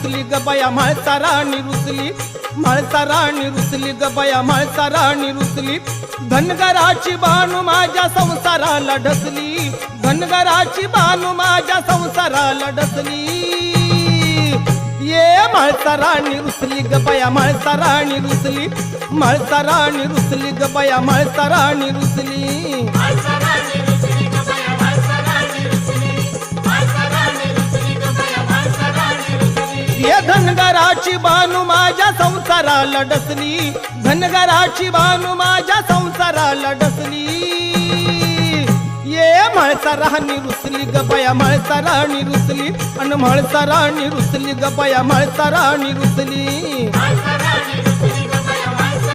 रुसली ग बया म्हाळसा राणी रुसली, म्हाळसा राणी रुसली ग बया म्हाळसा राणी रुसली। धनगराची बानू माझ्या संसाराला ढसली, धनगराची बानू माझ्या संसाराला ढसली। ये म्हाळसा राणी रुसली ग बया म्हाळसा राणी रुसली, म्हाळसा राणी रुसली ग बया म्हाळसा राणी रुसली। ये धनगराची बानू माझ्या संसाराला ढसली, धनगराची बानू माझ्या संसाराला ढसली। ये म्हाळसा राणी रुसली ग बया म्हाळसा राणी रुसली, अन म्हाळसा राणी रुसली ग बया म्हाळसा राणी रुसली।